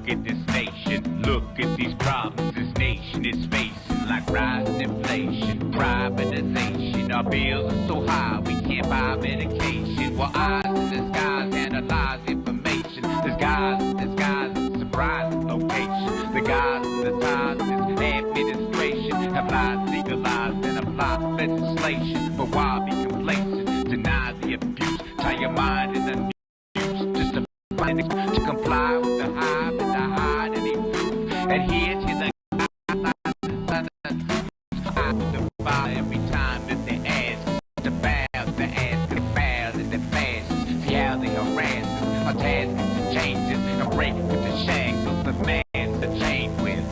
Look at this nation, look at these problems this nation is facing, like rising inflation, privatization. Our bills are so high we can't buy medication. Well, eyes in the skies analyze information. There's guys in surprising location. The guys in the ties in this administration have lies legalized and apply legislation. But why be complacent? Deny the abuse, tie your mind in the news just to find it, to comply with the hype and the hide and improve. Adhere to the guidelines and the fire every time that they ask to bow, the ask to bow and the fast. See how they harass us, our task is to change us and break with the shackles the man's the chain with.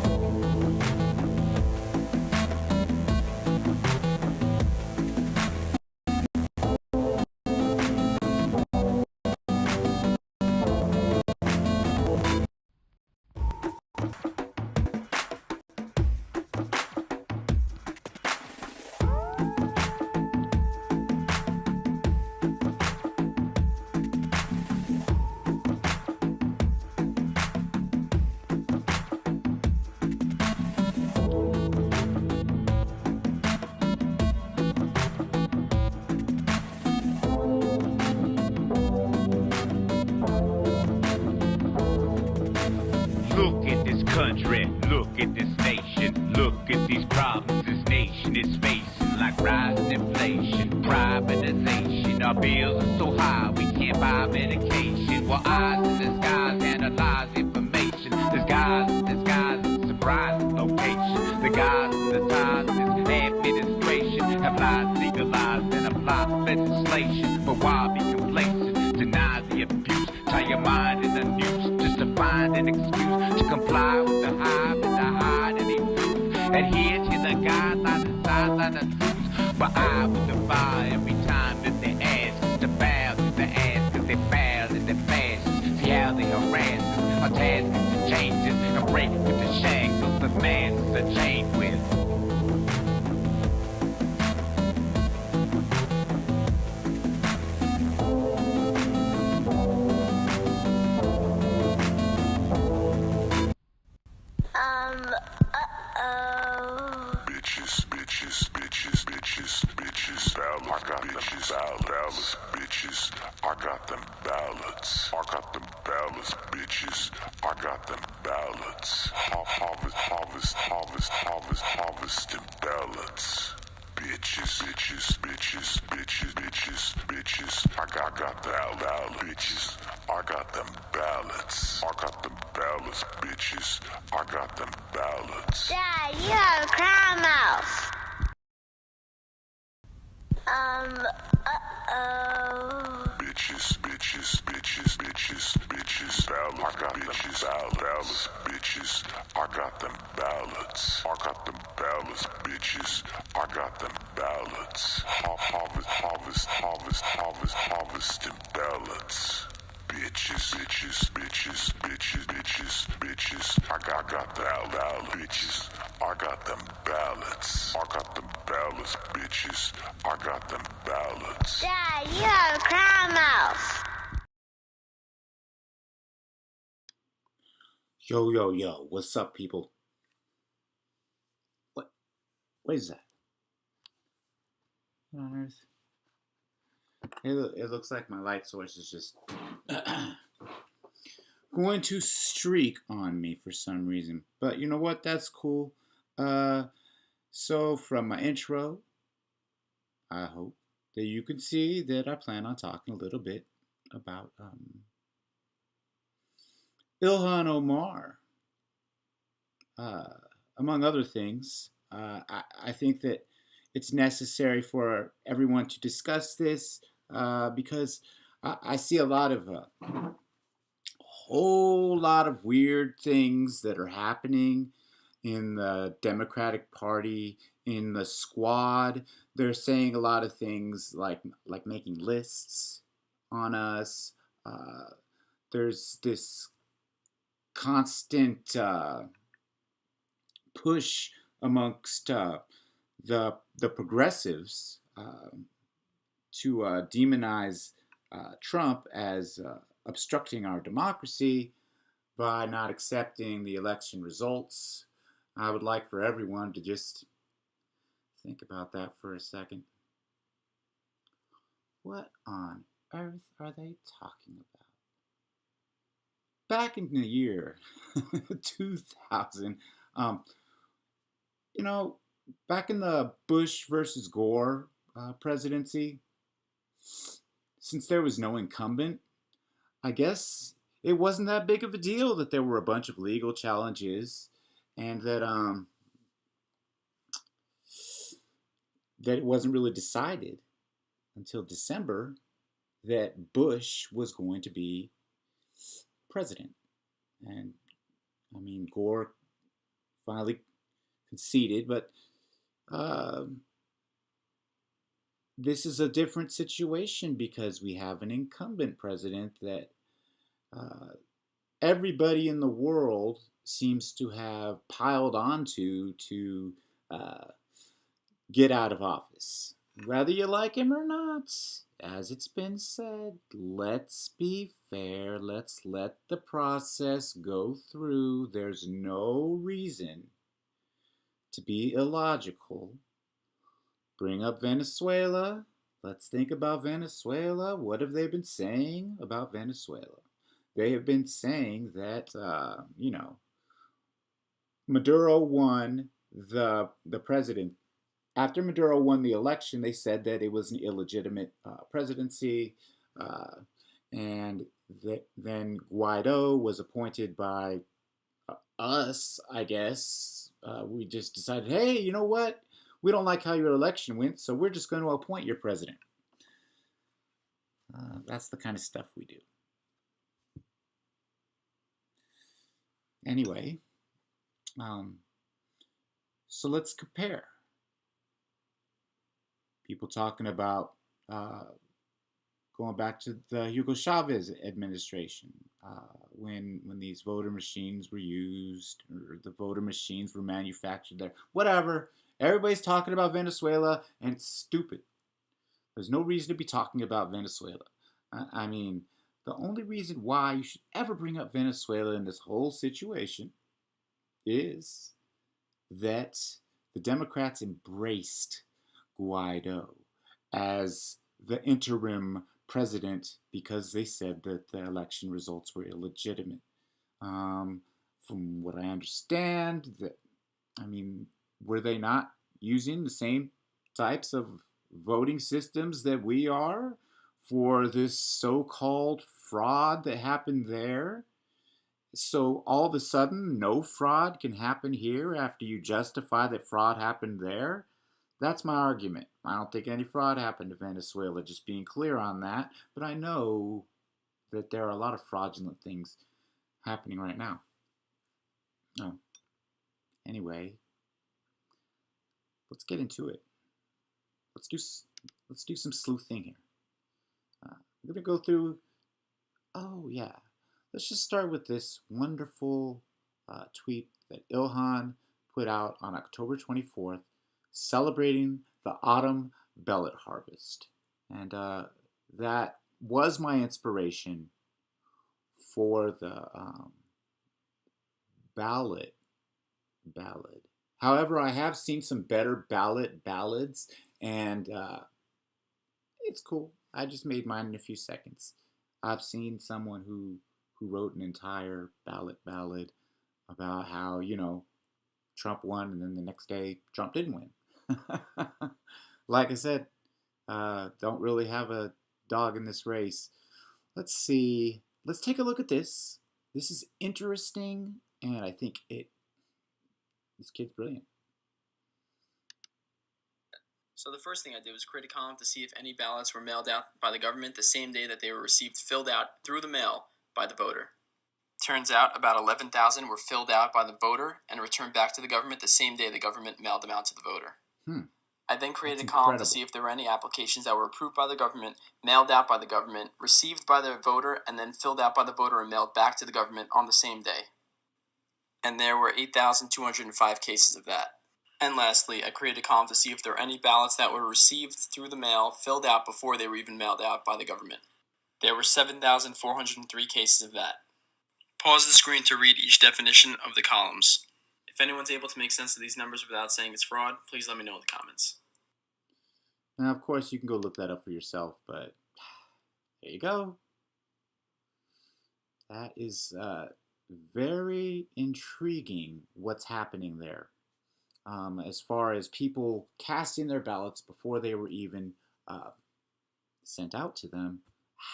Look at this country, look at this nation, look at these problems this nation is facing, like rising inflation, privatization. Our bills are so high we can't buy medication. Well, eyes in the skies analyze information. There's guys in surprising location. The guys in the ties in this administration have lies legalized and apply legislation. But why be complacent? Deny the abuse, tie your mind in the news just to find an excuse to comply with the hype and the hide and improve. Adhere to the guidelines and sidelines and truths. But I will defy every time that they ask to bow to the ask, cause they bow and they fast. See how they harass us, our task is to change us and break with the shackles the man's a chain with. Bitches, I got them ballots, bitches, I got them ballots, I got them ballots, bitches, I got them ballots, harvesting ballots. Bitches, I got the ballot, bitches, I got them ballots, I got them ballots, bitches, I got them ballots. Dad, you have a crown mouse. Bitches, ballot, I got bitches, ballots, bitches, I got them ballots, I got them ballots, bitches, I got them ballots, harvesting ballots. Bitches, I got the ballot, bitches, I got them ballots, I got them ballots, bitches, I got them ballots. Dad, you have a crown mouse. Yo, what's up, people? What is that? What on earth? It looks like my light source is just going to streak on me for some reason. But you know what? That's cool. So from my intro, I hope that you can see that I plan on talking a little bit about Ilhan Omar. Among other things, I think that it's necessary for everyone to discuss this because I see a whole lot of weird things that are happening in the Democratic Party, in the squad. They're saying a lot of things like making lists on us. There's this constant push amongst the progressives to demonize Trump as obstructing our democracy, by not accepting the election results. I would like for everyone to just think about that for a second. What on earth are they talking about? Back in the year 2000, you know, back in the Bush versus Gore presidency, since there was no incumbent, I guess it wasn't that big of a deal that there were a bunch of legal challenges, and that it wasn't really decided until December that Bush was going to be president. And I mean, Gore finally conceded, but uh, this is a different situation because we have an incumbent president that uh, everybody in the world seems to have piled onto to uh, get out of office. Whether you like him or not, as it's been said, let's be fair. Let's let the process go through. There's no reason to be illogical. Bring up Venezuela. Let's think about Venezuela. What have they been saying about Venezuela? They have been saying that, Maduro won the president. After Maduro won the election, they said that it was an illegitimate presidency, uh, and then Guaido was appointed by us, I guess. We just decided, hey, you know what? We don't like how your election went, so we're just going to appoint your president. That's the kind of stuff we do. Anyway, so let's compare. People talking about going back to the Hugo Chavez administration, when these voter machines were used or the voter machines were manufactured there. Whatever. Everybody's talking about Venezuela, and it's stupid. There's no reason to be talking about Venezuela. I mean, the only reason why you should ever bring up Venezuela in this whole situation is that the Democrats embraced Guaido as the interim president because they said that the election results were illegitimate. From what I understand, were they not using the same types of voting systems that we are for this so-called fraud that happened there? So all of a sudden, no fraud can happen here after you justify that fraud happened there? That's my argument. I don't think any fraud happened in Venezuela, just being clear on that. But I know that there are a lot of fraudulent things happening right now. Oh. Anyway, let's get into it. Let's do some sleuthing here. We're gonna go through. Oh yeah, let's just start with this wonderful tweet that Ilhan put out on October 24th, celebrating the autumn ballot harvest, and that was my inspiration for the ballad. However, I have seen some better ballads, and it's cool. I just made mine in a few seconds. I've seen someone who wrote an entire ballad about how, Trump won and then the next day Trump didn't win. Like I said, don't really have a dog in this race. Let's see. Let's take a look at this. This is interesting, and I think this kid's brilliant. So the first thing I did was create a column to see if any ballots were mailed out by the government the same day that they were received, filled out through the mail by the voter. Turns out about 11,000 were filled out by the voter and returned back to the government the same day the government mailed them out to the voter. I then created a column to see if there were any applications that were approved by the government, mailed out by the government, received by the voter, and then filled out by the voter and mailed back to the government on the same day. And there were 8,205 cases of that. And lastly, I created a column to see if there were any ballots that were received through the mail, filled out before they were even mailed out by the government. There were 7,403 cases of that. Pause the screen to read each definition of the columns. If anyone's able to make sense of these numbers without saying it's fraud, please let me know in the comments. Now, of course, you can go look that up for yourself, but there you go. That is very intriguing what's happening there. As far as people casting their ballots before they were even sent out to them,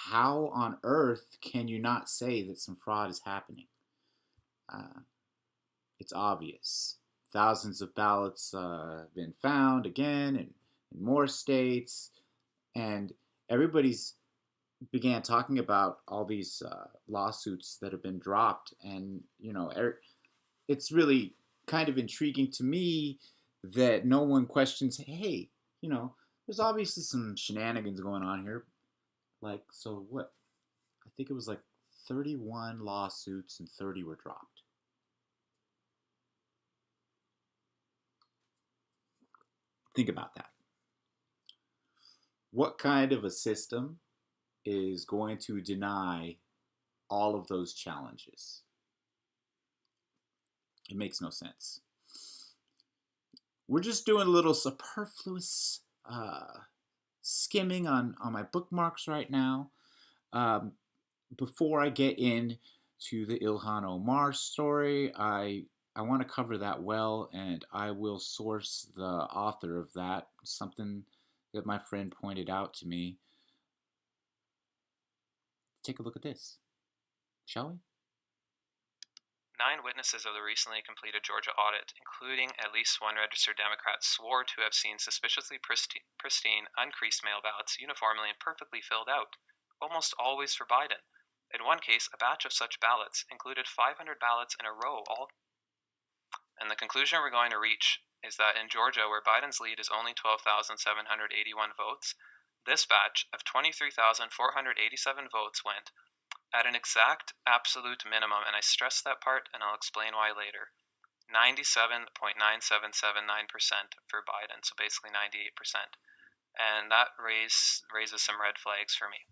how on earth can you not say that some fraud is happening? It's obvious. Thousands of ballots have been found again in more states, and everybody's began talking about all these lawsuits that have been dropped, and it's really kind of intriguing to me that no one questions, hey, there's obviously some shenanigans going on here. Like, so what? I think it was like 31 lawsuits and 30 were dropped. Think about that. What kind of a system is going to deny all of those challenges? It makes no sense. We're just doing a little superfluous skimming on my bookmarks right now. Before I get into the Ilhan Omar story, I want to cover that well, and I will source the author of that, something that my friend pointed out to me. Take a look at this, shall we? 9 witnesses of the recently completed Georgia audit, including at least one registered Democrat, swore to have seen suspiciously pristine, uncreased mail ballots uniformly and perfectly filled out, almost always for Biden. In one case, a batch of such ballots included 500 ballots in a row. And the conclusion we're going to reach is that in Georgia, where Biden's lead is only 12,781 votes, this batch of 23,487 votes went at an exact absolute minimum, and I stress that part, and I'll explain why later, 97.9779% for Biden, so basically 98%. And that raises some red flags for me.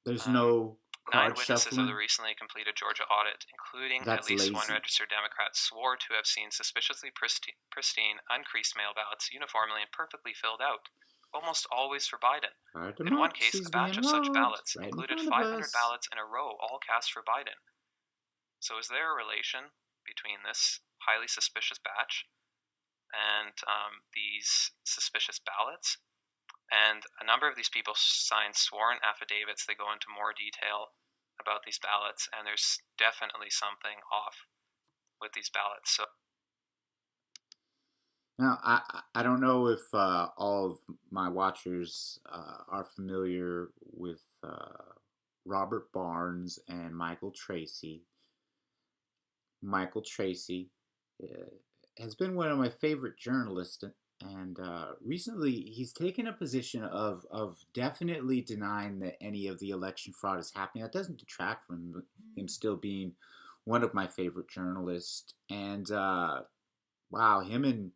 There's no 9 card witnesses shuffling. of the recently completed Georgia audit, including That's at least lazy. one registered Democrat, swore to have seen suspiciously pristine, uncreased mail ballots uniformly and perfectly filled out, almost always for Biden. In one case, a batch of such ballots included 500 ballots in a row, all cast for Biden. So is there a relation between this highly suspicious batch and these suspicious ballots? And a number of these people signed sworn affidavits that go into more detail about these ballots, and there's definitely something off with these ballots. So Now, I don't know if all of my watchers are familiar with Robert Barnes and Michael Tracy. Michael Tracy has been one of my favorite journalists, and recently he's taken a position of definitely denying that any of the election fraud is happening. That doesn't detract from him still being one of my favorite journalists. And wow, him and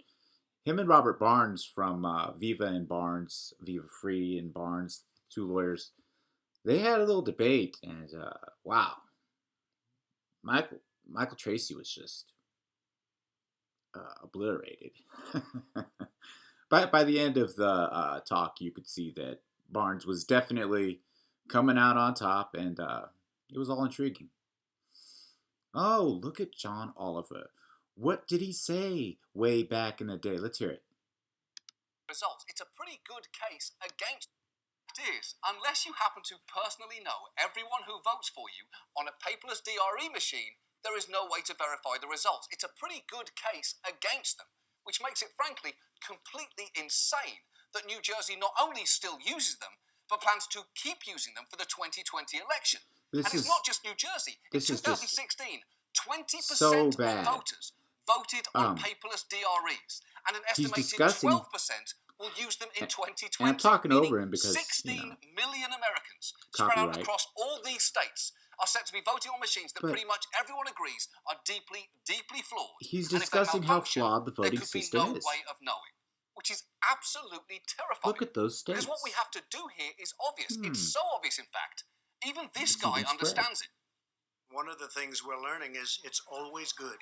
Robert Barnes from Viva and Barnes, Viva Free and Barnes, two lawyers, they had a little debate, and wow, Michael Tracy was just obliterated. By the end of the talk, you could see that Barnes was definitely coming out on top, and it was all intriguing. Oh, look at John Oliver. What did he say way back in the day? Let's hear it. Results. It's a pretty good case against it is, unless you happen to personally know everyone who votes for you on a paperless DRE machine, there is no way to verify the results. It's a pretty good case against them, which makes it, frankly, completely insane that New Jersey not only still uses them, but plans to keep using them for the 2020 election. And it's not just New Jersey. In 2016, 20% so of voters voted on paperless DREs, and an estimated 12% will use them in 2020. And I'm talking over him because 16 million Americans spread out across all these states are set to be voting on machines that pretty much everyone agrees are deeply, deeply flawed. He's discussing how flawed the voting system is. There could be no way of knowing, which is absolutely terrifying. Look at those states. Because what we have to do here is obvious. It's so obvious, in fact. Even this guy understands it. one of the things we're learning is it's always good.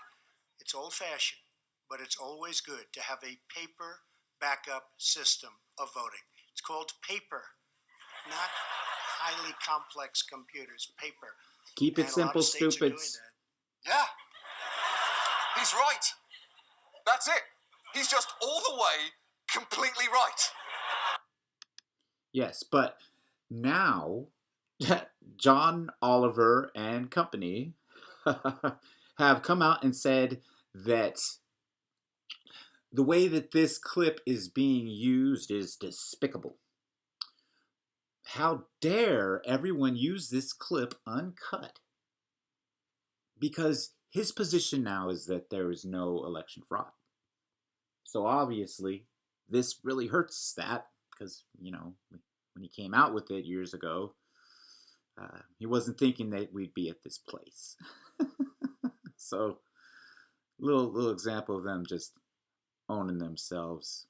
It's old-fashioned, but it's always good to have a paper backup system of voting. It's called paper, not highly complex computers. Paper. Keep it And a lot simple, of states are doing stupids. that. Yeah, he's right. That's it. He's just all the way completely right. Yes, but now John Oliver and company have come out and said that the way that this clip is being used is despicable. How dare everyone use this clip uncut? Because his position now is that there is no election fraud. So obviously, this really hurts that because, when he came out with it years ago, he wasn't thinking that we'd be at this place. So, little example of them just owning themselves.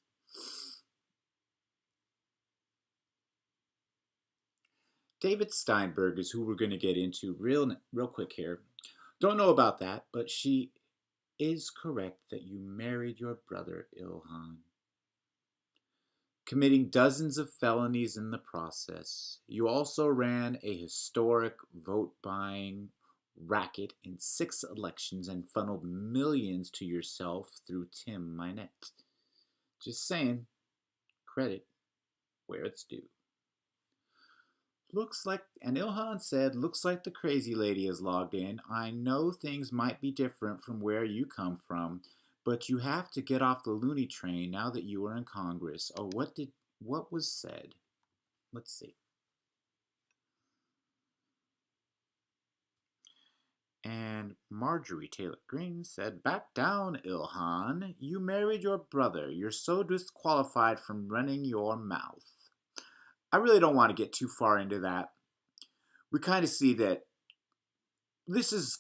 David Steinberg is who we're going to get into real quick here. Don't know about that, but she is correct that you married your brother, Ilhan. Committing dozens of felonies in the process. You also ran a historic vote-buying racket in 6 elections and funneled millions to yourself through Tim Minette. Just saying, credit where it's due. Looks like, and Ilhan said, looks like the crazy lady has logged in. I know things might be different from where you come from, but you have to get off the loony train now that you are in Congress. Oh, what was said? Let's see. And Marjorie Taylor Greene said, back down, Ilhan. You married your brother. You're so disqualified from running your mouth. I really don't want to get too far into that. We kind of see that this is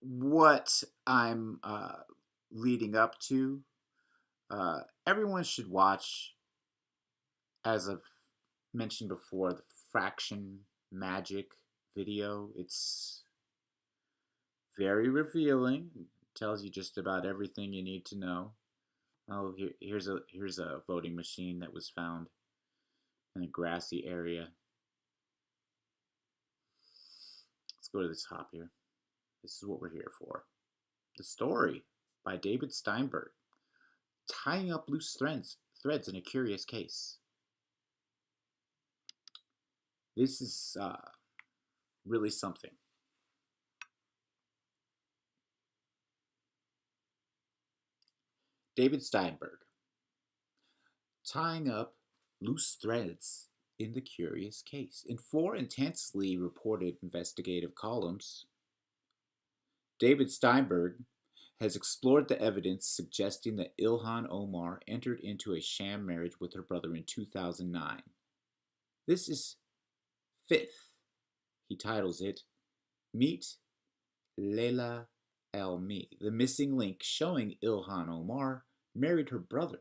what I'm leading up to. Everyone should watch, as I've mentioned before, the Fraction Magic video. It's very revealing. It tells you just about everything you need to know. Oh, here's a voting machine that was found in a grassy area. Let's go to the top here. This is what we're here for. The story by David Steinberg, tying up loose threads in a curious case. This is really something. David Steinberg, tying up loose threads in the curious case. In 4 intensely reported investigative columns, David Steinberg has explored the evidence suggesting that Ilhan Omar entered into a sham marriage with her brother in 2009. This is 5th. He titles it, Meet Leila El-Mi, the missing link showing Ilhan Omar married her brother.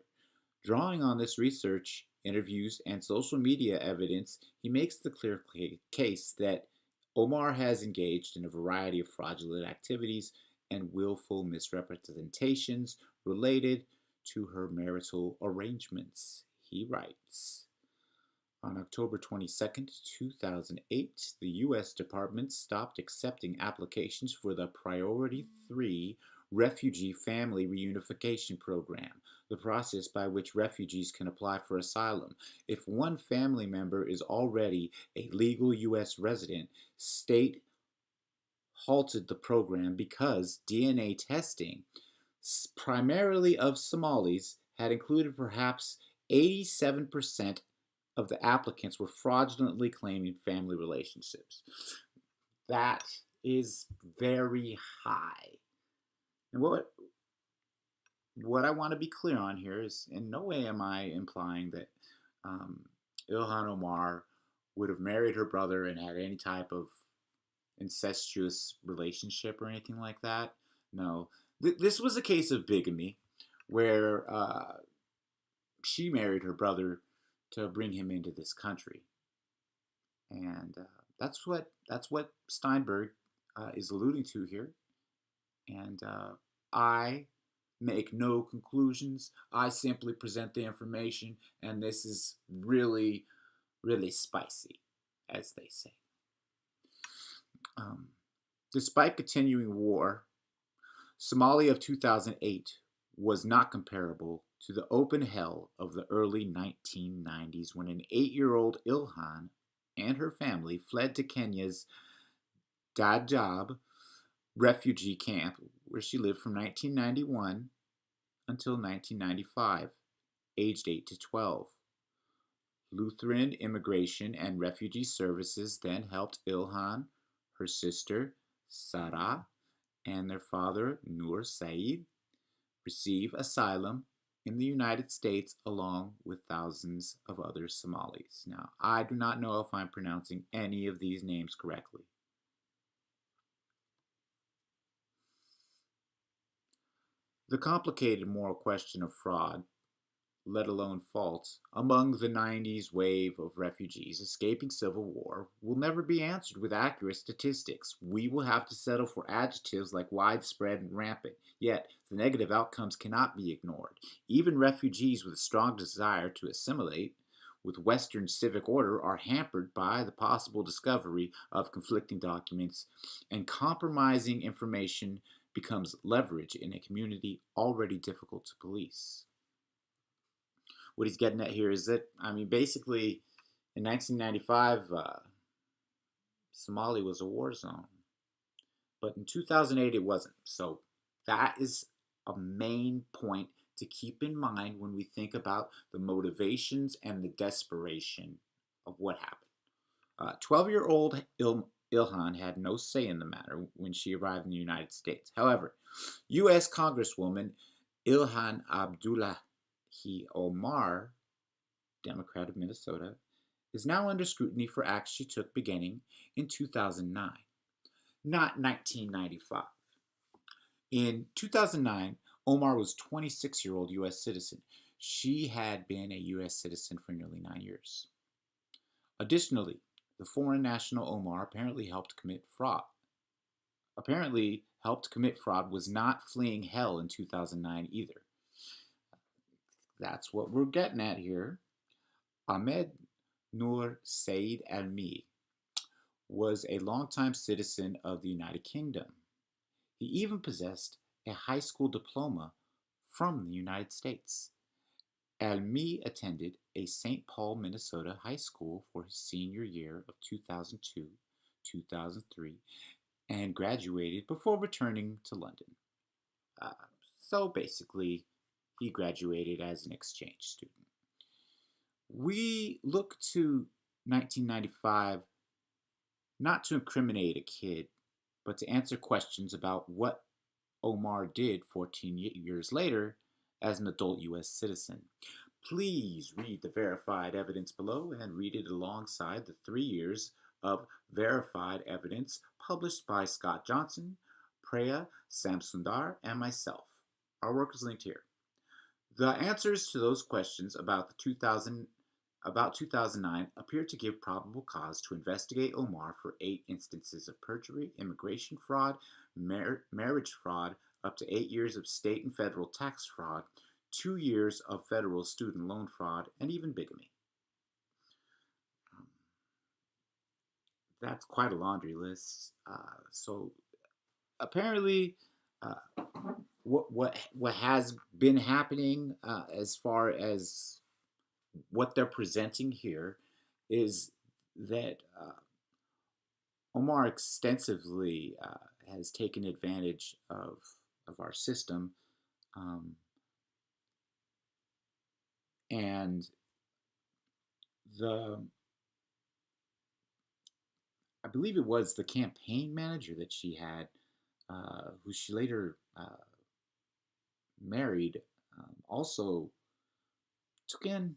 Drawing on this research, interviews, and social media evidence, he makes the clear case that Omar has engaged in a variety of fraudulent activities and willful misrepresentations related to her marital arrangements. He writes, on October 22, 2008, the U.S. Department stopped accepting applications for the Priority 3 Refugee Family Reunification Program, the process by which refugees can apply for asylum. If one family member is already a legal U.S. resident, state halted the program because DNA testing, primarily of Somalis, had included perhaps 87% of the applicants were fraudulently claiming family relationships. That is very high. And what I want to be clear on here is, in no way am I implying that Ilhan Omar would have married her brother and had any type of incestuous relationship or anything like that. No. This was a case of bigamy where she married her brother to bring him into this country. And that's what Steinberg is alluding to here. And I make no conclusions. I simply present the information, and this is really, really spicy, as they say. Um, Despite continuing war, Somalia of 2008 was not comparable to the open hell of the early 1990s when an 8-year-old Ilhan and her family fled to Kenya's Dadaab refugee camp, where she lived from 1991 until 1995, aged 8 to 12. Lutheran Immigration and Refugee Services then helped Ilhan, her sister, Sarah, and their father, Nur Said, receive asylum in the United States along with thousands of other Somalis. Now, I do not know if I'm pronouncing any of these names correctly. The complicated moral question of fraud, let alone fault, among the 90s wave of refugees escaping civil war will never be answered with accurate statistics. We will have to settle for adjectives like widespread and rampant, yet the negative outcomes cannot be ignored. Even refugees with a strong desire to assimilate with Western civic order are hampered by the possible discovery of conflicting documents, and compromising information becomes leverage in a community already difficult to police. What he's getting at here is that, basically, in 1995, Somalia was a war zone. But in 2008, it wasn't. So that is a main point to keep in mind when we think about the motivations and the desperation of what happened. 12-year-old Ilhan had no say in the matter when she arrived in the United States. However, U.S. Congresswoman Ilhan Abdullahi Omar, Democrat of Minnesota, is now under scrutiny for acts she took beginning in 2009, not 1995. In 2009, Omar was a 26-year-old U.S. citizen. She had been a U.S. citizen for nearly 9 years. Additionally, the foreign national Omar apparently helped commit fraud. Was not fleeing hell in 2009 either. That's what we're getting at here. Ahmed Nur Said Almi was a longtime citizen of the United Kingdom. He even possessed a high school diploma from the United States. Almi attended a St. Paul, Minnesota high school for his senior year of 2002-2003 and graduated before returning to London. So basically, he graduated as an exchange student. We look to 1995 not to incriminate a kid, but to answer questions about what Omar did 14 years later as an adult U.S. citizen. Please read the verified evidence below and read it alongside the 3 years of verified evidence published by Scott Johnson, Preya Samsundar, and myself. Our work is linked here. The answers to those questions about 2009 appear to give probable cause to investigate Omar for 8 instances of perjury, immigration fraud, marriage fraud, up to 8 years of state and federal tax fraud, 2 years of federal student loan fraud, and even bigamy. That's quite a laundry list. So apparently, what has been happening as far as what they're presenting here is that Omar extensively has taken advantage of our system, and I believe it was the campaign manager that she had, who she later married, also took in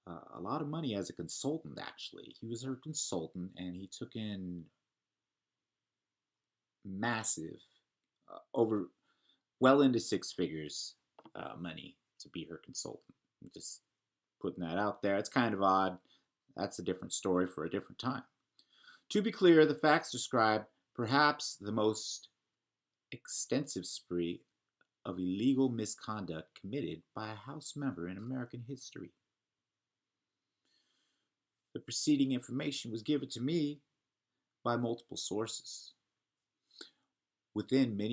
a lot of money as a consultant, actually. He was her consultant, and he took in massive, well into 6 figures money to be her consultant. I'm just putting that out there. It's kind of odd. That's a different story for a different time. To be clear, the facts describe perhaps the most extensive spree of illegal misconduct committed by a House member in American history. The preceding information was given to me by multiple sources within the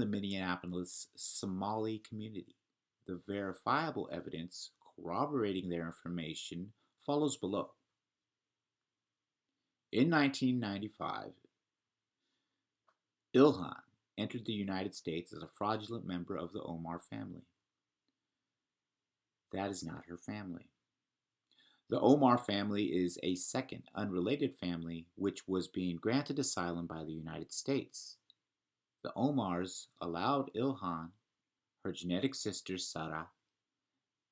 Minneapolis Somali community. The verifiable evidence corroborating their information follows below. In 1995, Ilhan entered the United States as a fraudulent member of the Omar family. That is not her family. The Omar family is a second, unrelated family which was being granted asylum by the United States. The Omars allowed Ilhan, her genetic sister Sarah,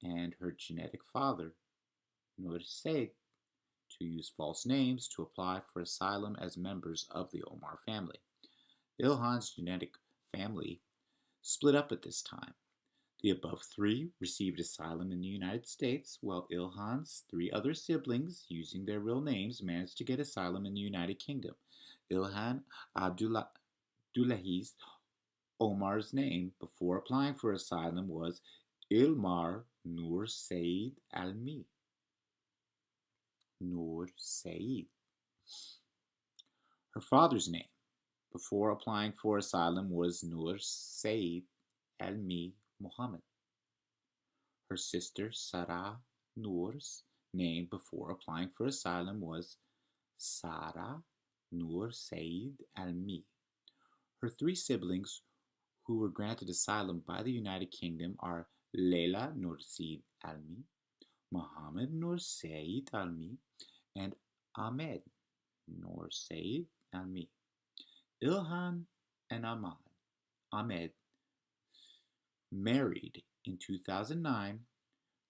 and her genetic father, Nur Said, to use false names to apply for asylum as members of the Omar family. Ilhan's genetic family split up at this time. The above three received asylum in the United States, while Ilhan's three other siblings, using their real names, managed to get asylum in the United Kingdom. Ilhan Abdullahi's Omar's name before applying for asylum was Ilmar Nur Said Almi. Nur Said. Her father's name before applying for asylum was Nur Said Almi Muhammad. Her sister Sarah Noor's name before applying for asylum was Sarah Nur Said Almi. Her three siblings who were granted asylum by the United Kingdom are Leila Nur Said Almi, Muhammad Nur Said Almi, and Ahmed Nur Said Almi. Ilhan and Ahmed married in 2009,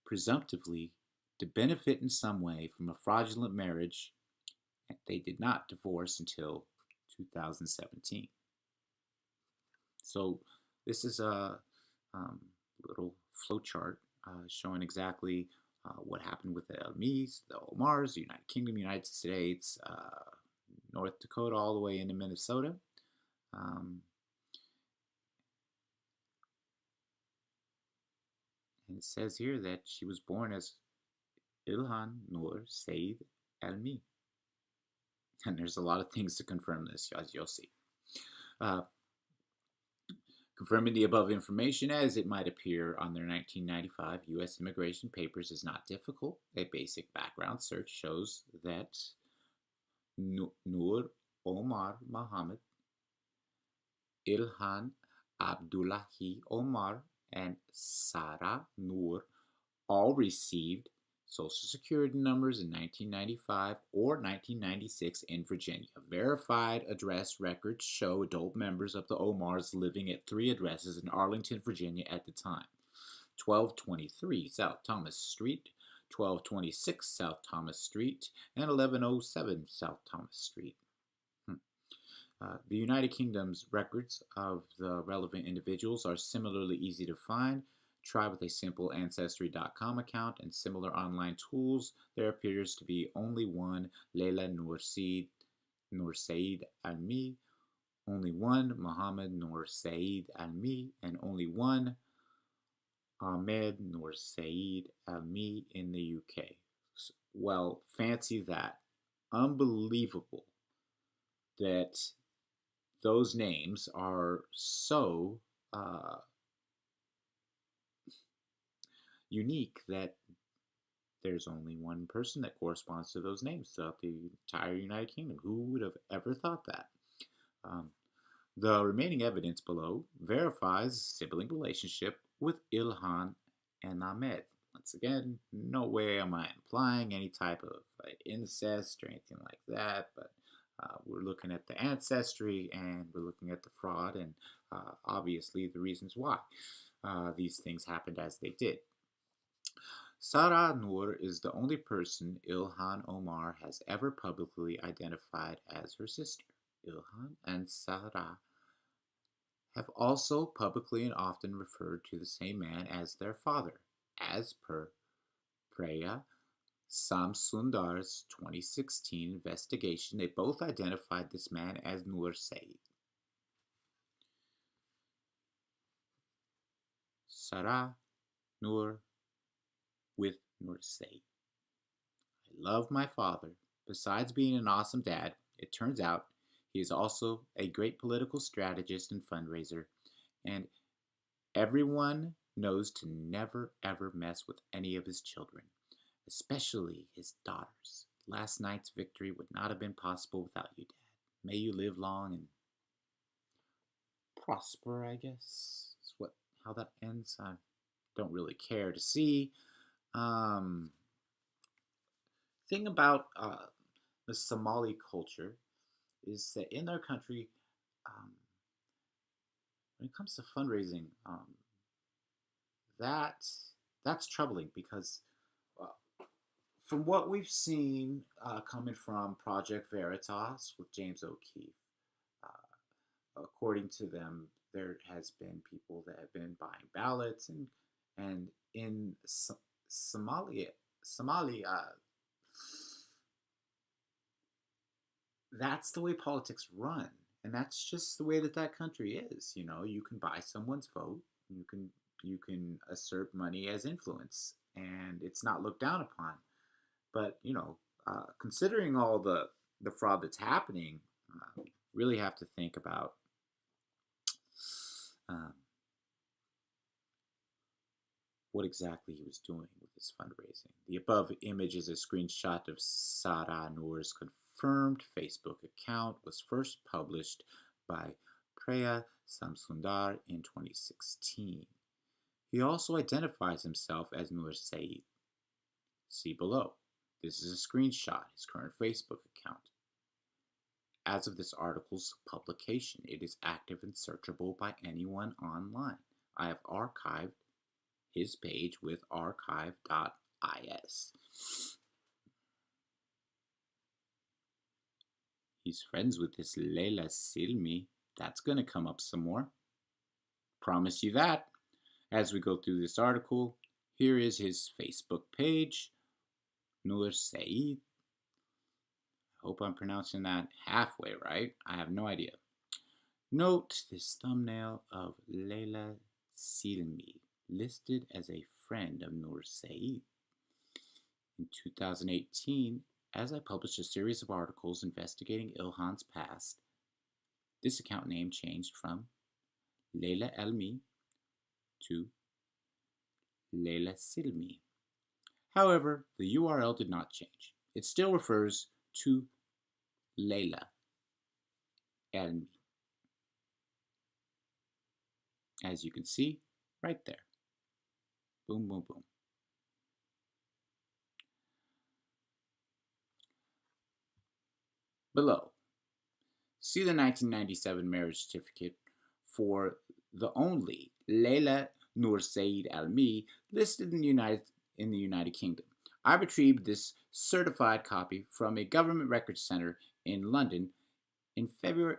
presumptively to benefit in some way from a fraudulent marriage. They did not divorce until 2017. So this is a little flowchart showing exactly what happened with the Almis, the Omars, the United Kingdom, United States, North Dakota, all the way into Minnesota. And it says here that she was born as Ilhan Nur Said Almi. And there's a lot of things to confirm this, as you'll see. Confirming the above information as it might appear on their 1995 U.S. immigration papers is not difficult. A basic background search shows that Nur Omar Muhammad, Ilhan Abdullahi Omar, and Sarah Noor all received Social Security numbers in 1995 or 1996 in Virginia. Verified address records show adult members of the Omars living at three addresses in Arlington, Virginia at the time: 1223 South Thomas Street, 1226 South Thomas Street, and 1107 South Thomas Street. The United Kingdom's records of the relevant individuals are similarly easy to find. Try with a simple Ancestry.com account and similar online tools. There appears to be only one Leila Nur Said Almi, only one Muhammad Nur Said Almi, and only one Ahmed Nur Said Almi in the UK. Well, fancy that. Unbelievable that those names are so unique that there's only one person that corresponds to those names throughout the entire United Kingdom. Who would have ever thought that? The remaining evidence below verifies sibling relationship with Ilhan and Ahmed. Once again, no way am I implying any type of incest or anything like that, but we're looking at the ancestry and we're looking at the fraud and obviously the reasons why these things happened as they did. Sarah Noor is the only person Ilhan Omar has ever publicly identified as her sister. Ilhan and Sarah have also publicly and often referred to the same man as their father, as per Preya Samsundar's 2016 investigation, they both identified this man as Nur Said. Sarah Nur with Nur Said. I love my father. Besides being an awesome dad, it turns out he is also a great political strategist and fundraiser, and everyone knows to never ever mess with any of his children, especially his daughters. Last night's victory would not have been possible without you, Dad. May you live long and prosper, I guess. Is what how that ends. I don't really care to see. Um, thing about the Somali culture is that in their country, um, when it comes to fundraising, that that's troubling because uh, from what we've seen coming from Project Veritas with James O'Keefe, according to them, there has been people that have been buying ballots, and in Somalia, Somalia, that's the way politics run, and that's just the way that that country is. You know, you can buy someone's vote, you can assert money as influence, and it's not looked down upon. But considering all the fraud that's happening, really have to think about um, what exactly he was doing with his fundraising. The above image is a screenshot of Sarah Noor's confirmed Facebook account, was first published by Preya Samsundar in 2016. He also identifies himself as Nur Said. See below. This is a screenshot, his current Facebook account. As of this article's publication, it is active and searchable by anyone online. I have archived his page with archive.is. He's friends with this Leila Silmi. That's going to come up some more. Promise you that. As we go through this article, here is his Facebook page, Nur Said. Hope I'm pronouncing that halfway right. I have no idea. Note this thumbnail of Leila Silmi, listed as a friend of Nur Said. In 2018, as I published a series of articles investigating Ilhan's past, this account name changed from Leila Elmi to Leila Silmi. However, the URL did not change. It still refers to Leila Elmi. As you can see, right there. Boom, boom, boom. Below, see the 1997 marriage certificate for the only Leila Nur Said Almi listed in the United Kingdom. I retrieved this certified copy from a government records center in London in February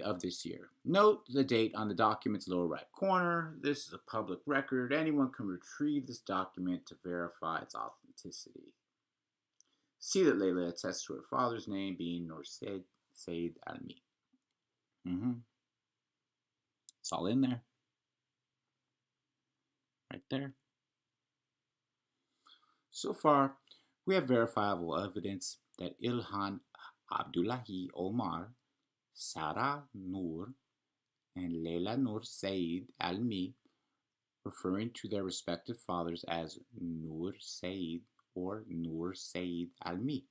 of this year. Note the date on the document's lower right corner. This is a public record. Anyone can retrieve this document to verify its authenticity. See that Leila attests to her father's name being Nur Said Almi. It's all in there. Right there. So far, we have verifiable evidence that Ilhan Abdullahi Omar, Sarah Noor, and Leila Nur Said Almi, referring to their respective fathers as Nur Said or Nur Said Almi.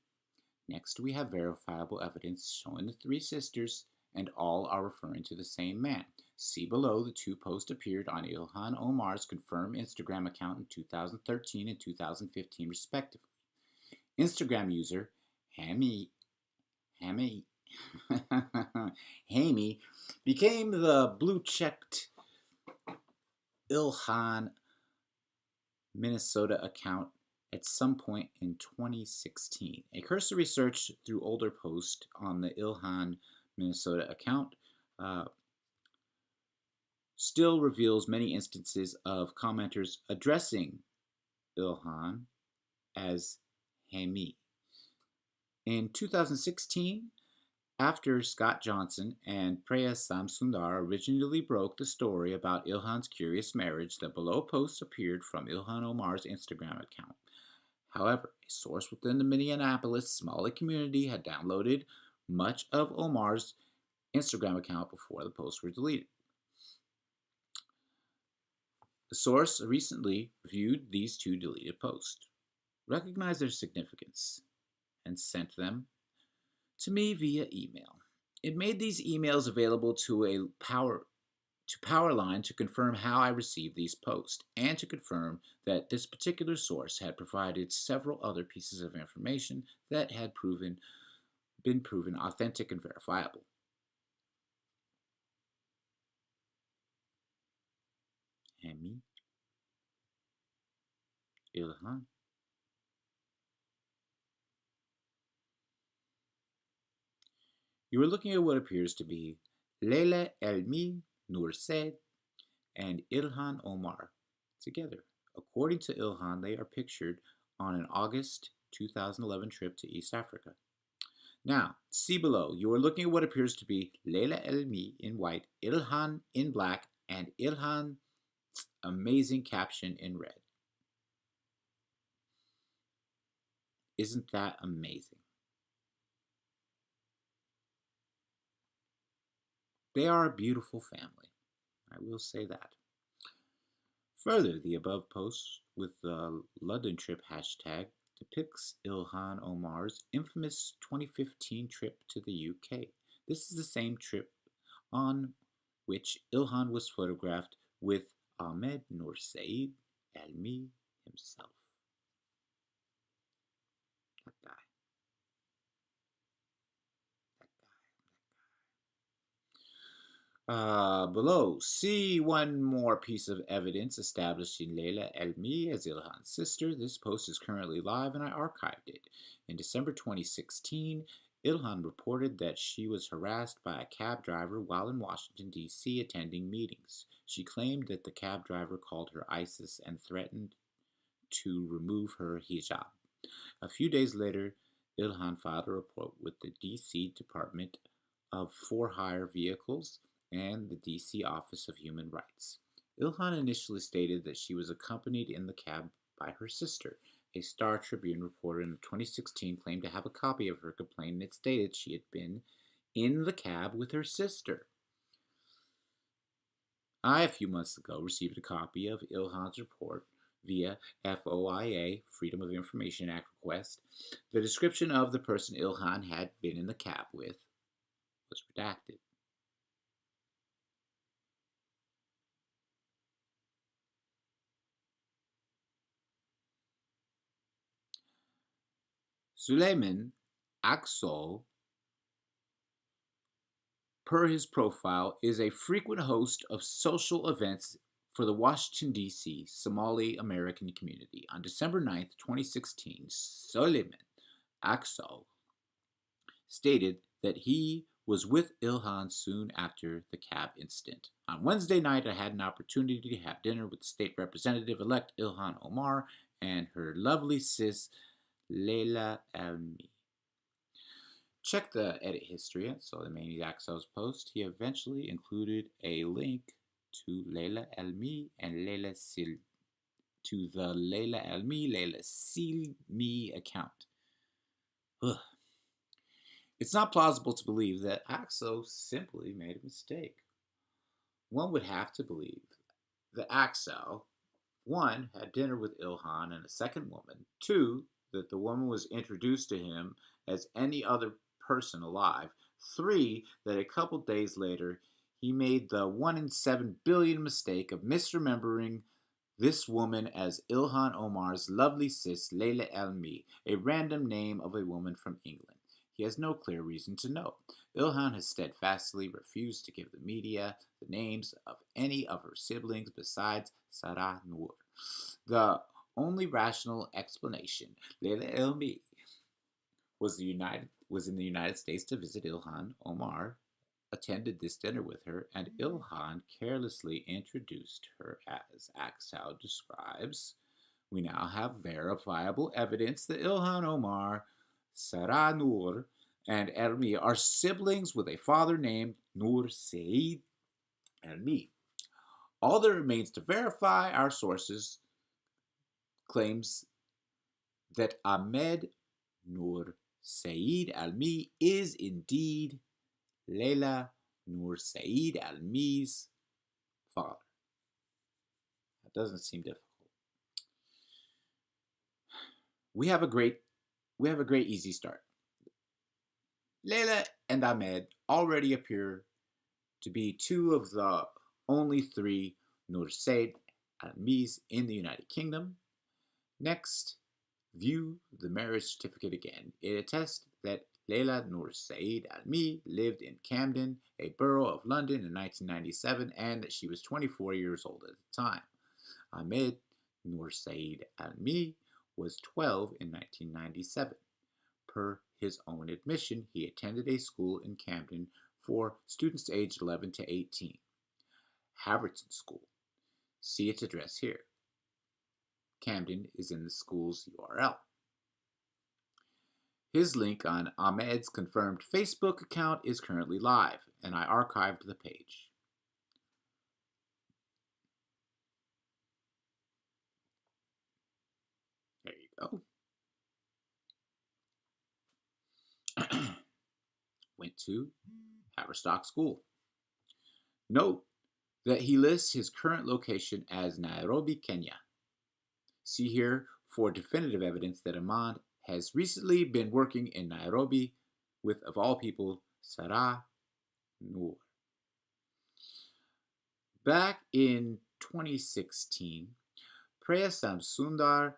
Next, we have verifiable evidence showing the three sisters, and all are referring to the same man. See below, the two posts appeared on Ilhan Omar's confirmed Instagram account in 2013 and 2015, respectively. Instagram user Hami became the blue-checked Ilhan Minnesota account at some point in 2016. A cursory search through older posts on the Ilhan Minnesota account still reveals many instances of commenters addressing Ilhan as Hemi. In 2016, after Scott Johnson and Preya Samsundar originally broke the story about Ilhan's curious marriage, the below post appeared from Ilhan Omar's Instagram account. However, a source within the Minneapolis Somali community had downloaded much of Omar's Instagram account before the posts were deleted. The source recently reviewed these two deleted posts, recognized their significance, and sent them to me via email. It made these emails available to Powerline to confirm how I received these posts and to confirm that this particular source had provided several other pieces of information that had been proven authentic and verifiable. Hemi, Ilhan. You are looking at what appears to be Leila Elmi Nursaid and Ilhan Omar together. According to Ilhan, they are pictured on an August 2011 trip to East Africa. Now, see below, you are looking at what appears to be Leila Elmi in white, Ilhan in black, and Ilhan's amazing caption in red. Isn't that amazing? They are a beautiful family. I will say that. Further, the above post with the London trip hashtag depicts Ilhan Omar's infamous 2015 trip to the UK. This is the same trip on which Ilhan was photographed with Ahmed Nursaid Elmi himself. That guy. Below, see one more piece of evidence establishing Leila Elmi as Ilhan's sister. This post is currently live and I archived it. In December 2016, Ilhan reported that she was harassed by a cab driver while in Washington, D.C. attending meetings. She claimed that the cab driver called her ISIS and threatened to remove her hijab. A few days later, Ilhan filed a report with the D.C. Department of For-Hire Vehicles and the D.C. Office of Human Rights. Ilhan initially stated that she was accompanied in the cab by her sister. A Star Tribune reporter in 2016 claimed to have a copy of her complaint, and it stated she had been in the cab with her sister. I, a few months ago, received a copy of Ilhan's report via FOIA, Freedom of Information Act request. The description of the person Ilhan had been in the cab with was redacted. Suleiman Aksol, per his profile, is a frequent host of social events for the Washington, D.C. Somali American community. On December 9th, 2016, Suleiman Aksol stated that he was with Ilhan soon after the cab incident. On Wednesday night, I had an opportunity to have dinner with State Representative-elect Ilhan Omar and her lovely sis, Leila Elmi. Check the edit history at Soleimani Aksel's post. He eventually included a link to Leila Elmi and Leila Silmi account. Ugh. It's not plausible to believe that Axel simply made a mistake. One would have to believe that Axel, one, had dinner with Ilhan and a second woman, two, that the woman was introduced to him as any other person alive, three, that a couple days later he made the 1 in 7 billion mistake of misremembering this woman as Ilhan Omar's lovely sis Leila Elmi, a random name of a woman from England. He has no clear reason to know. Ilhan has steadfastly refused to give the media the names of any of her siblings besides Sarah Noor. The only rational explanation, Leila Elmi was in the United States to visit Ilhan Omar, attended this dinner with her, and Ilhan carelessly introduced her, as Axel describes, We now have verifiable evidence that Ilhan Omar, Sarah Noor, and Elmi are siblings with a father named Noor Saeed Elmi. All that remains to verify our sources claims that Ahmed Noor Saeed Almi is indeed Leila Noor Saeed Almi's father. That doesn't seem difficult. We have a great easy start. Leila and Ahmed already appear to be two of the only three Noor Saeed Almis in the United Kingdom. Next, view the marriage certificate again. It attests that Leila Noor Saeed Almi lived in Camden, a borough of London, in 1997, and that she was 24 years old at the time. Ahmed Noor Saeed Almi was 12 in 1997. Per his own admission, he attended a school in Camden for students aged 11 to 18, Haverton School. See its address here. Camden is in the school's URL. His link on Ahmed's confirmed Facebook account is currently live, and I archived the page. There you go. Went to Haverstock School. Note that he lists his current location as Nairobi, Kenya. See here for definitive evidence that Ahmad has recently been working in Nairobi with, of all people, Sarah Noor. Back in 2016, Priya Samsundar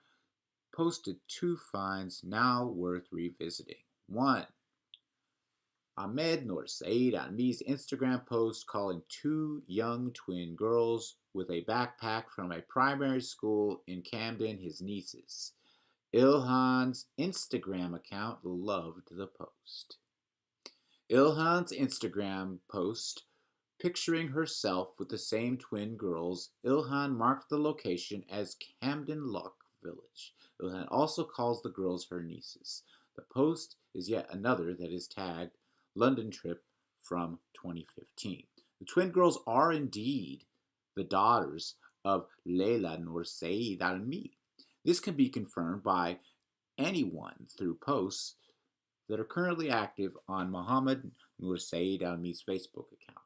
posted two finds now worth revisiting. One, Ahmed Noor Saeed Almi's Instagram post calling two young twin girls with a backpack from a primary school in Camden his nieces. Ilhan's Instagram account loved the post. Ilhan's Instagram post picturing herself with the same twin girls, Ilhan marked the location as Camden Lock Village. Ilhan also calls the girls her nieces. The post is yet another that is tagged London trip from 2015. The twin girls are indeed the daughters of Leila Noor Saeed Almi. This can be confirmed by anyone through posts that are currently active on Mohammed Noor Saeed Almi's Facebook account.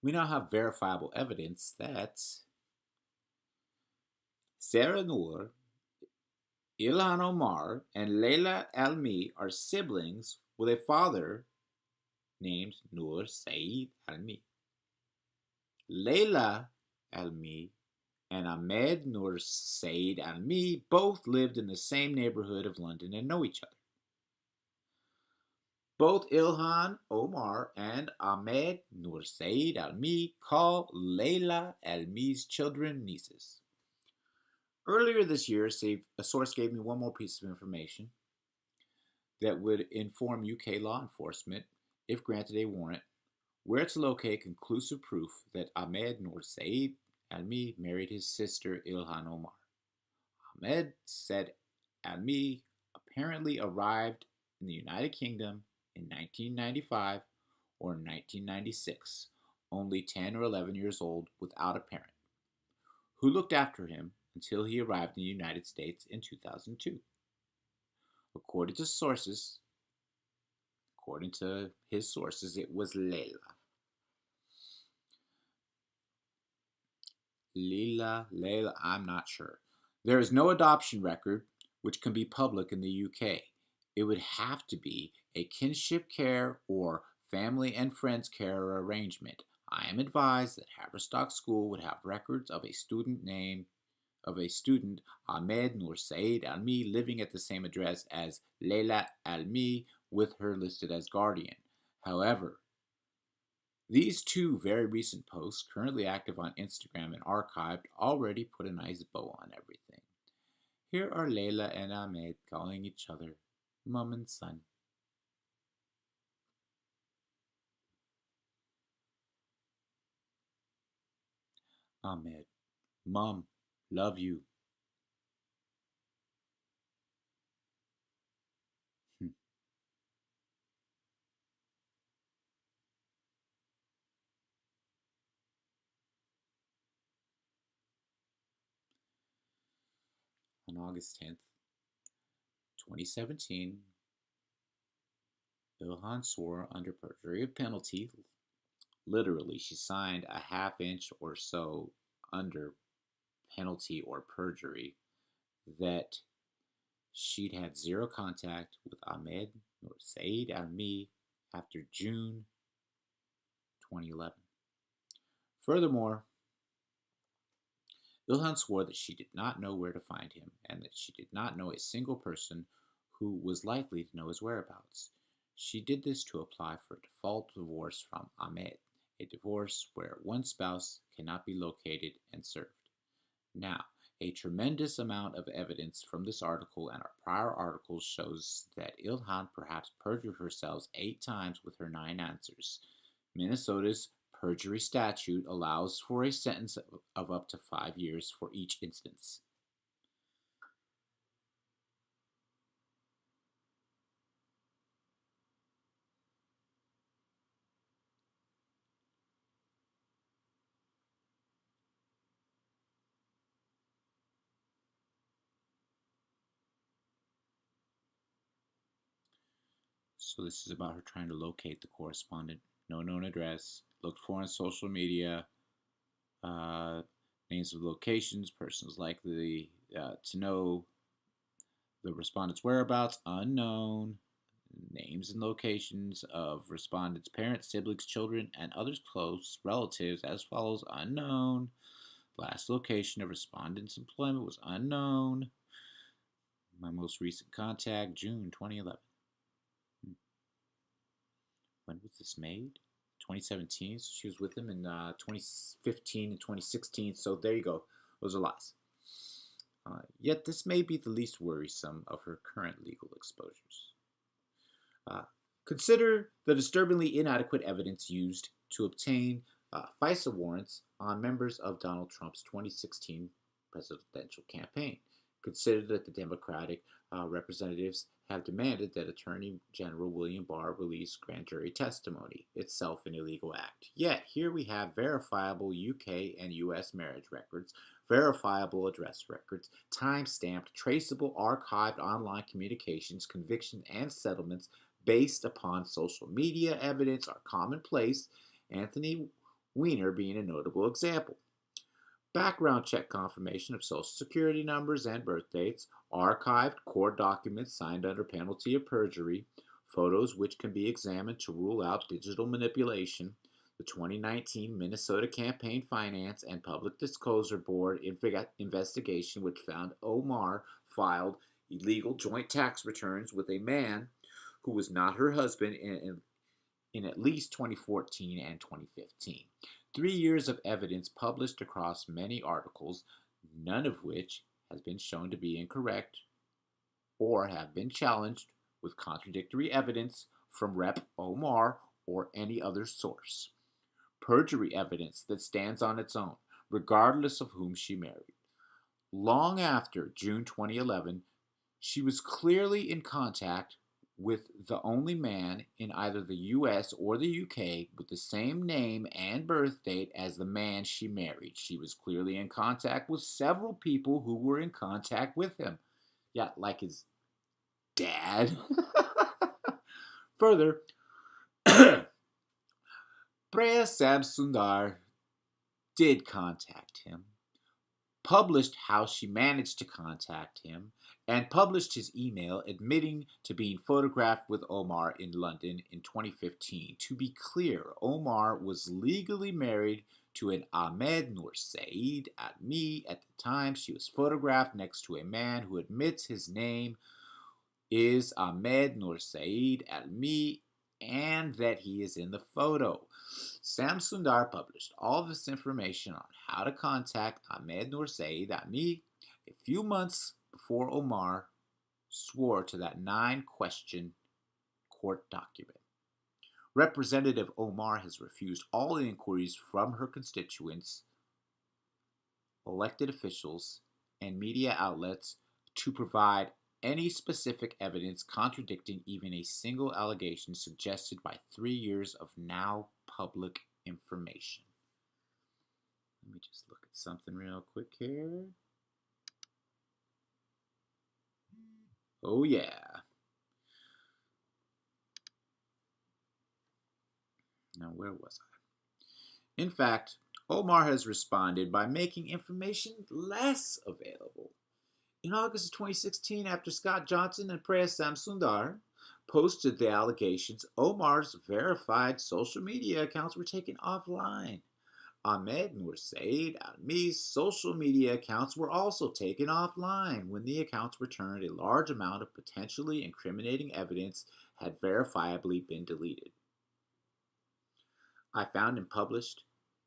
We now have verifiable evidence that Sarah Noor, Ilhan Omar, and Leila Almi are siblings with a father named Noor Saeed Almi. Leila Almi and Ahmed Noor Saeed Almi both lived in the same neighborhood of London and know each other. Both Ilhan Omar and Ahmed Noor Saeed Almi call Leila Almi's children nieces. Earlier this year, a source gave me one more piece of information that would inform UK law enforcement, if granted a warrant, where to locate conclusive proof that Ahmed Noor Saeed Almi married his sister Ilhan Omar. Ahmed said Almi apparently arrived in the United Kingdom in 1995 or 1996, only 10 or 11 years old, without a parent, who looked after him until he arrived in the United States in 2002. According to his sources, it was Leila. Leila, I'm not sure. There is no adoption record which can be public in the UK. It would have to be a kinship care or family and friends care arrangement. I am advised that Haverstock School would have records of a student Ahmed Noor Saeed Almi living at the same address as Leila Almi with her listed as guardian. However, these two very recent posts, currently active on Instagram and archived, already put a nice bow on everything. Here are Leila and Ahmed calling each other mom and son. Ahmed, Mom, love you. Hmm. On August 10th, 2017, Ilhan swore under perjury of penalty. Literally, she signed a half inch or so under penalty or perjury that she'd had zero contact with Ahmed nor Saeed Almi after June 2011. Furthermore, Ilhan swore that she did not know where to find him and that she did not know a single person who was likely to know his whereabouts. She did this to apply for a default divorce from Ahmed, a divorce where one spouse cannot be located and served. Now, a tremendous amount of evidence from this article and our prior articles shows that Ilhan perhaps perjured herself 8 times with her 9 answers. Minnesota's perjury statute allows for a sentence of up to 5 years for each instance. So this is about her trying to locate the correspondent. No known address. Looked for on social media. Uh, names of locations. Persons likely to know the respondent's whereabouts. Unknown. Names and locations of respondents' parents, siblings, children, and other close relatives as follows: unknown. Last location of respondent's employment was unknown. My most recent contact, June 2011. When was this made? 2017. So she was with him in 2015 and 2016. So there you go. Those are lies. Yet this may be the least worrisome of her current legal exposures. Consider the disturbingly inadequate evidence used to obtain FISA warrants on members of Donald Trump's 2016 presidential campaign. Consider that the Democratic representatives have demanded that Attorney General William Barr release grand jury testimony, itself an illegal act. Yet, here we have verifiable UK and US marriage records, verifiable address records, time-stamped, traceable, archived online communications, convictions, and settlements based upon social media evidence are commonplace, Anthony Weiner being a notable example. Background check confirmation of social security numbers and birth dates, archived court documents signed under penalty of perjury, photos which can be examined to rule out digital manipulation, the 2019 Minnesota Campaign Finance and Public Disclosure Board investigation which found Omar filed illegal joint tax returns with a man who was not her husband in at least 2014 and 2015. 3 years of evidence published across many articles, none of which has been shown to be incorrect or have been challenged with contradictory evidence from Rep. Omar or any other source. Perjury evidence that stands on its own, regardless of whom she married. Long after June 2011, she was clearly in contact with the only man in either the US or the UK with the same name and birth date as the man she married. She was clearly in contact with several people who were in contact with him. Yeah, like his dad. Further, Preya Samsundar did contact him, published how she managed to contact him, and published his email admitting to being photographed with Omar in London in 2015. To be clear, Omar was legally married to an Ahmed Noor Saeed Admi at the time she was photographed next to a man who admits his name is Ahmed Noor Saeed Admi and that he is in the photo. Samsundar published all this information on how to contact Ahmed Noor Saeed Admi a few months before Omar swore to that 9-question court document. Representative Omar has refused all inquiries from her constituents elected officials, and media outlets to provide any specific evidence contradicting even a single allegation suggested by 3 years of now public information. Let me just look at something real quick here. Oh, yeah. Now, where was I? In fact, Omar has responded by making information less available. In August of 2016, after Scott Johnson and Preya Samsundar posted the allegations, Omar's verified social media accounts were taken offline. Ahmed Nur Said Almi's social media accounts were also taken offline when the accounts returned a large amount of potentially incriminating evidence had verifiably been deleted. I found and published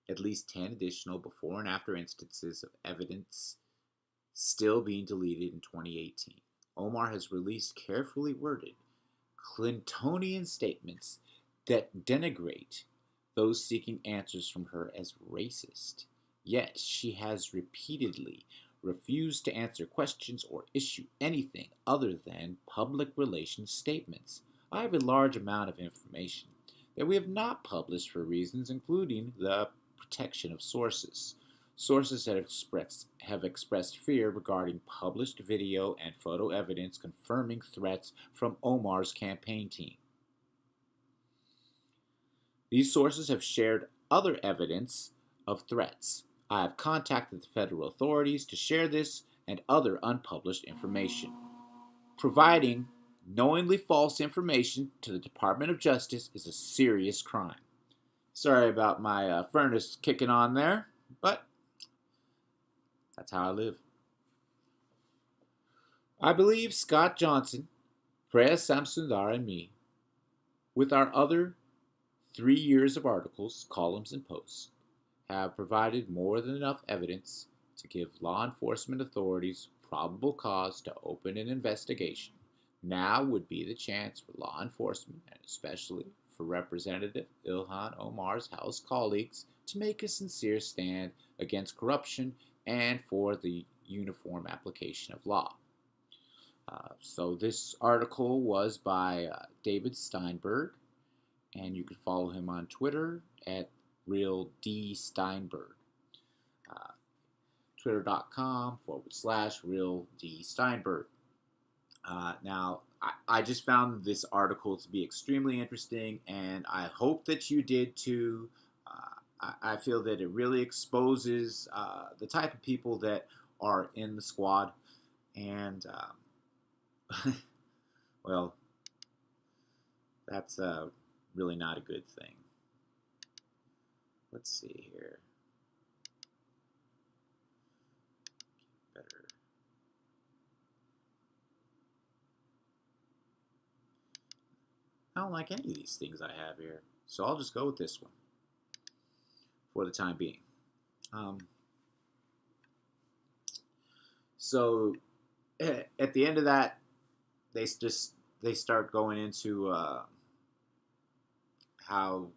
at least 10 additional before and after instances of evidence still being deleted in 2018. Omar has released carefully worded Clintonian statements that denigrate those seeking answers from her as racist. Yet she has repeatedly refused to answer questions or issue anything other than public relations statements. I have a large amount of information that we have not published for reasons including the protection of sources. Sources that have expressed fear regarding published video and photo evidence confirming threats from Omar's campaign team. These sources have shared other evidence of threats. I have contacted the federal authorities to share this and other unpublished information. Providing knowingly false information to the Department of Justice is a serious crime. Sorry about my furnace kicking on there, but that's how I live. I believe Scott Johnson, Preya Samsundar, and me, with our other 3 years of articles, columns, and posts, have provided more than enough evidence to give law enforcement authorities probable cause to open an investigation. Now would be the chance for law enforcement, and especially for Representative Ilhan Omar's House colleagues, to make a sincere stand against corruption and for the uniform application of law. So this article was by David Steinberg, and you can follow him on Twitter at RealDSteinberg. Twitter.com/RealDSteinberg. Now, I just found this article to be extremely interesting, and I hope that you did too. I feel that it really exposes the type of people that are in the squad, and well, that's really not a good thing. Let's see here. Better. I don't like any of these things I have here, so I'll just go with this one for the time being. So at the end of that, they start going into how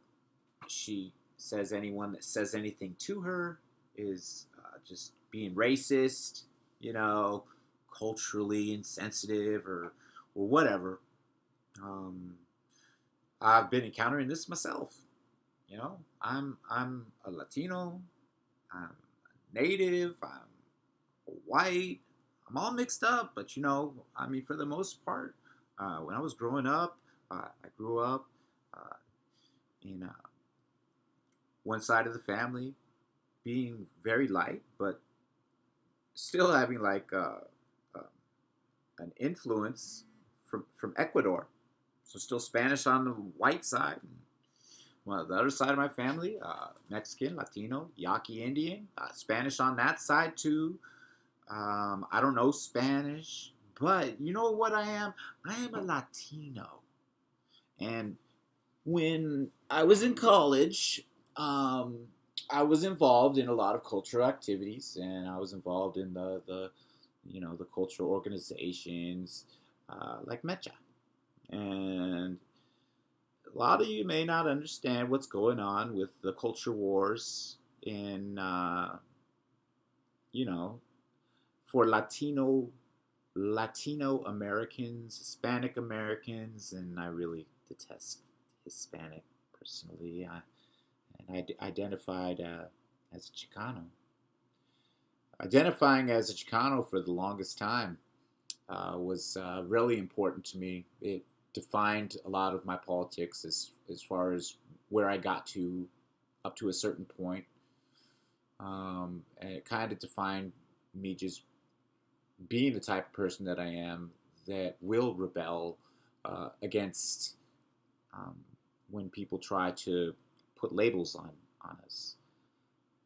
she says anyone that says anything to her is just being racist, culturally insensitive or whatever. I've been encountering this myself. I'm a Latino, I'm a native, I'm white, I'm all mixed up. But for the most part, when I was growing up, I grew up in one side of the family being very light, but still having like an influence from Ecuador. So still Spanish on the white side. Well, the other side of my family, Mexican, Latino, Yaqui Indian, Spanish on that side too. I don't know Spanish, but you know what I am? I am a Latino. And when I was in college, I was involved in a lot of cultural activities, and I was involved in the cultural organizations like Mecha. And a lot of you may not understand what's going on with the culture wars in you know, for Latino Americans, Hispanic Americans, and I really detest Hispanic personally. Identified as a Chicano. Identifying as a Chicano for the longest time was really important to me. It defined a lot of my politics as far as where I got to up to a certain point. And it kind of defined me just being the type of person that I am that will rebel against um, when people try to put labels on us.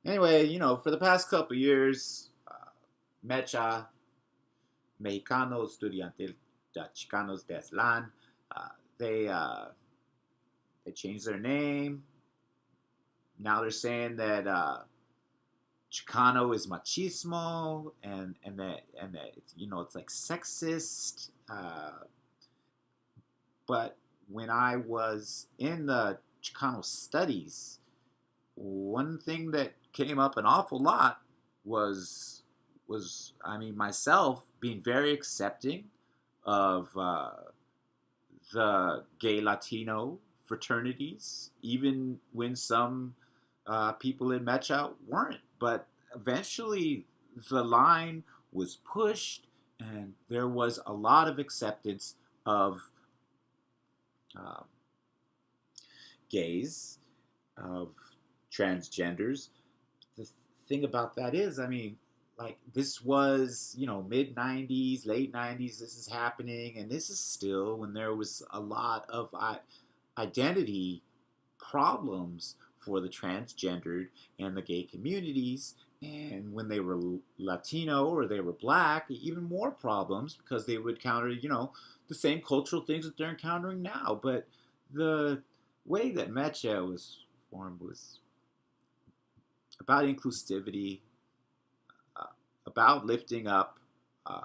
Anyway, for the past couple years, Mecha, Mexicano Estudiantil de Chicanos de Islan, uh, they they changed their name. Now they're saying that Chicano is machismo, and that it's like sexist. But when I was in the Chicano studies, one thing that came up an awful lot was I mean myself being very accepting of the gay Latino fraternities, even when some people in Mecha weren't. But eventually, the line was pushed, and there was a lot of acceptance of um, gays, of transgenders. The thing about that is, I mean, like this was, mid 90s, late 90s, this is happening, and this is still when there was a lot of identity problems for the transgendered and the gay communities. And when they were Latino or they were black, even more problems because they would counter, the same cultural things that they're encountering now. But the way that Mecha was formed was about inclusivity, uh, about lifting up uh,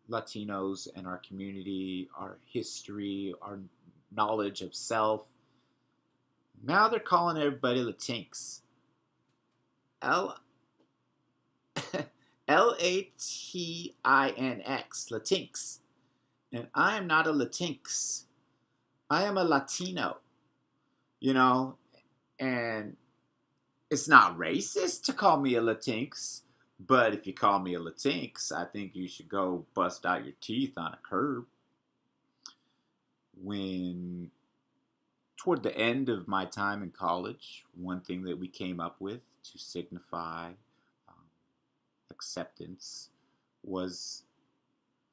Latinos and our community, our history, our knowledge of self. Now they're calling everybody Latinx. L Latinx, Latinx. And I am not a Latinx. I am a Latino, you know, and it's not racist to call me a Latinx, but if you call me a Latinx, I think you should go bust out your teeth on a curb. When toward the end of my time in college, one thing that we came up with to signify um, acceptance was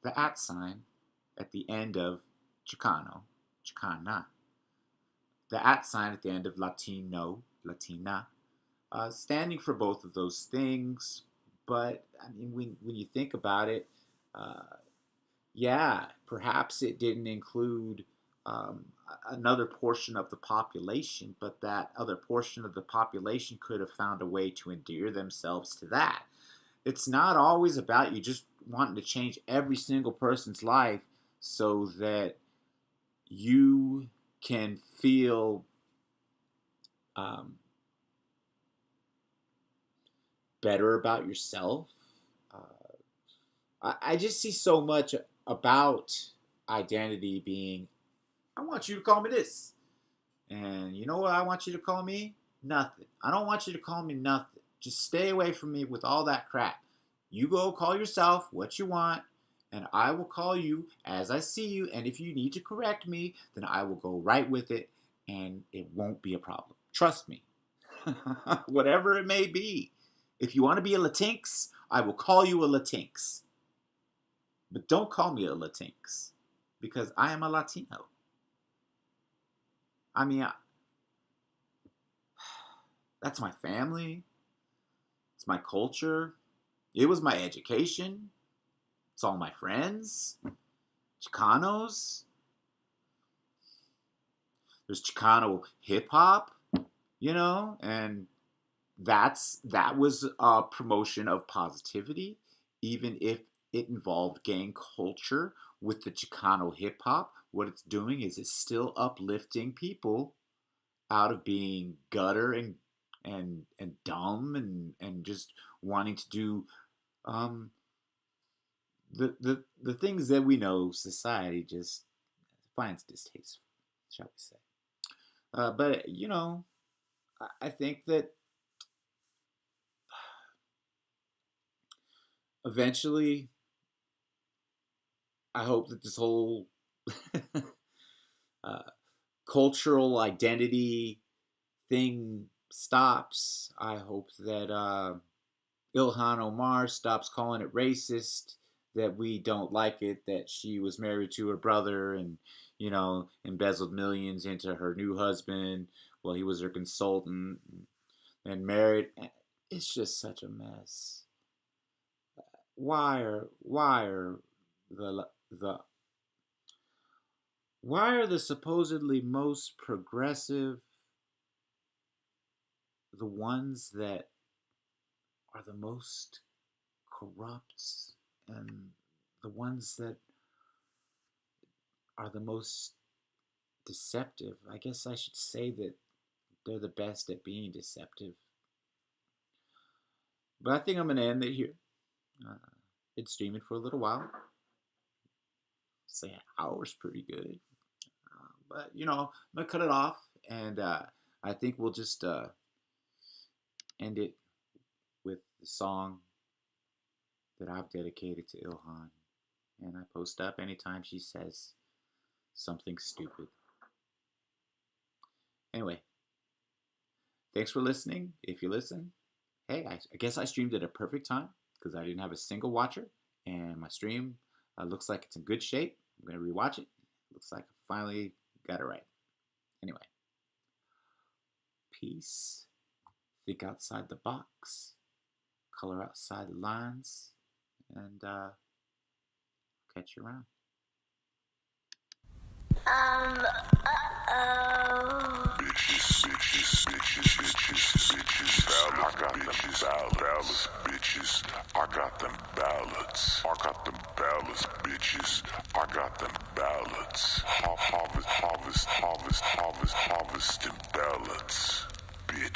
the at sign at the end of Chicano, Chicana. The at sign at the end of Latino, Latina, standing for both of those things. But I mean, when you think about it, uh, yeah, perhaps it didn't include um, another portion of the population, but that other portion of the population could have found a way to endear themselves to that. It's not always about you just wanting to change every single person's life so that you can feel um, better about yourself. I just see so much about identity being, I want you to call me this. And you know what I want you to call me? Nothing. I don't want you to call me nothing. Just stay away from me with all that crap. You go call yourself what you want, and I will call you as I see you. And if you need to correct me, then I will go right with it, and it won't be a problem. Trust me. Whatever it may be. If you want to be a Latinx, I will call you a Latinx. But don't call me a Latinx because I am a Latino. I mean, that's my family. It's my culture. It was my education. It's all my friends. Chicanos. There's Chicano hip hop, and that was a promotion of positivity, even if it involved gang culture with the Chicano hip hop. What it's doing is it's still uplifting people out of being gutter and dumb and just wanting to do The things that we know society just finds distasteful, shall we say. But I think that eventually, I hope that this whole uh, cultural identity thing stops. I hope that Ilhan Omar stops calling it racist, that we don't like it, that she was married to her brother and, embezzled millions into her new husband while he was her consultant and married. It's just such a mess. Why are the why are the supposedly most progressive the ones that are the most corrupt and the ones that are the most deceptive? I guess I should say that they're the best at being deceptive. But I think I'm going to end it here. Uh, it's streaming for a little while. Say an hour's pretty good. But, I'm going to cut it off. And I think we'll just end it with the song that I've dedicated to Ilhan. And I post up anytime she says something stupid. Anyway, thanks for listening. If you listen, hey, I guess I streamed at a perfect time because I didn't have a single watcher. And my stream looks like it's in good shape. I'm going to rewatch it. Looks like I finally got it right. Anyway, peace. Think outside the box. Color outside the lines. And catch you around. Bitches. I got them ballads, bitches. I got them ballads. I got them ballads, bitches. I got them ballads. Harvesting ballads, bitch.